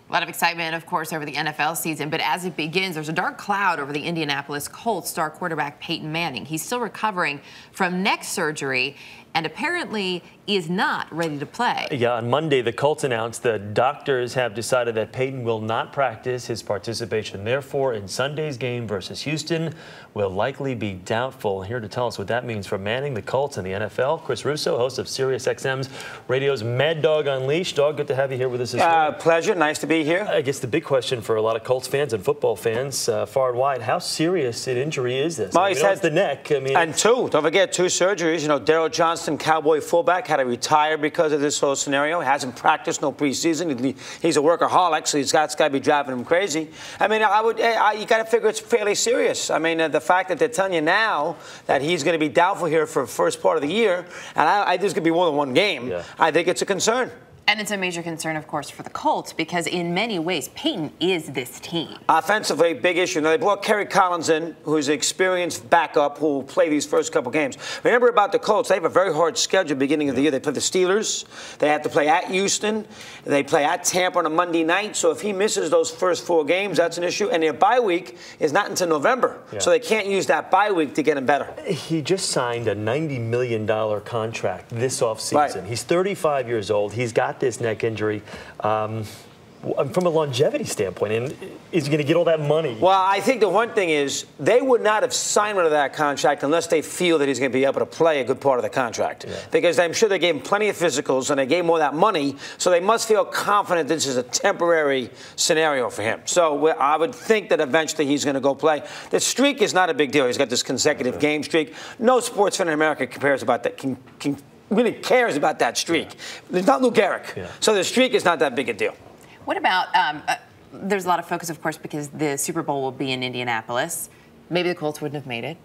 A lot of excitement, of course, over the NFL season, but as it begins, there's a dark cloud over the Indianapolis Colts star quarterback Peyton Manning. He's still recovering from neck surgery and apparently is not ready to play. Yeah, on Monday, the Colts announced the doctors have decided that Peyton will not practice. His participation, therefore, in Sunday's game versus Houston will likely be doubtful. Here to tell us what that means for Manning, the Colts, and the NFL, Chris Russo, host of Sirius XM Radio's Mad Dog Unleashed. Dog, good to have you here with us this morning. Pleasure. Nice to be here. I guess the big question for a lot of Colts fans and football fans, far and wide, how serious an injury is this? Well, I mean, it's the neck. I mean, and don't forget, 2 surgeries. You know, Daryl Johnston, Cowboy fullback, had to retire because of this whole scenario. He hasn't practiced, no preseason. He's a workaholic, so it's got to be driving him crazy. I mean, you got to figure it's fairly serious. I mean, the fact that they're telling you now that he's going to be doubtful here for the first part of the year, and there's going to be more than one game, I think it's a concern. And it's a major concern, of course, for the Colts because in many ways, Peyton is this team. Offensively, big issue. Now, they brought Kerry Collins in, who's an experienced backup who will play these first couple games. Remember about the Colts, they have a very hard schedule beginning of the year. They play the Steelers. They have to play at Houston. They play at Tampa on a Monday night. So if he misses those first 4 games, that's an issue. And their bye week is not until November. So they can't use that bye week to get him better. He just signed a $90 million contract this offseason. Right. He's 35 years old. He's got this neck injury. From a longevity standpoint, and is he going to get all that money? Well, I think the one thing is they would not have signed him to that contract unless they feel that he's going to be able to play a good part of the contract. Because I'm sure they gave him plenty of physicals and they gave him all that money, so they must feel confident this is a temporary scenario for him. So I would think that eventually he's going to go play. The streak is not a big deal. He's got this consecutive game streak. No sports fan in America cares about that. Really cares about that streak. There's not Lou Gehrig. So the streak is not that big a deal. What about, there's a lot of focus, of course, because the Super Bowl will be in Indianapolis. Maybe the Colts wouldn't have made it.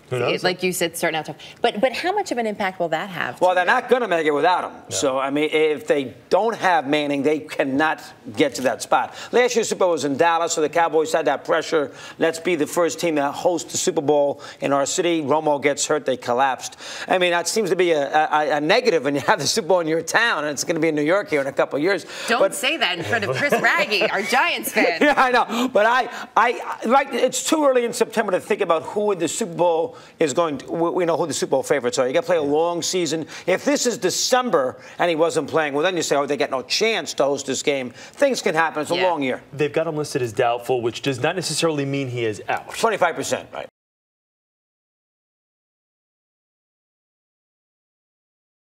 Who knows? Like you said, starting out tough. But how much of an impact will that have? Well, they're not going to make it without him. No. So, I mean, if they don't have Manning, they cannot get to that spot. Last year's Super Bowl was in Dallas, so the Cowboys had that pressure. Let's be the first team to host the Super Bowl in our city. Romo gets hurt. They collapsed. I mean, that seems to be a negative when you have the Super Bowl in your town, and it's going to be in New York here in a couple of years. Don't say that in front of Chris Raggy, our Giants fan. Yeah, I know. But right, it's too early in September to think about who the Super Bowl is going to. We know who the Super Bowl favorites are. You got to play a long season. If this is December and he wasn't playing, well, then you say, oh, they got no chance to host this game. Things can happen. It's a long year. They've got him listed as doubtful, which does not necessarily mean he is out. 25%, right.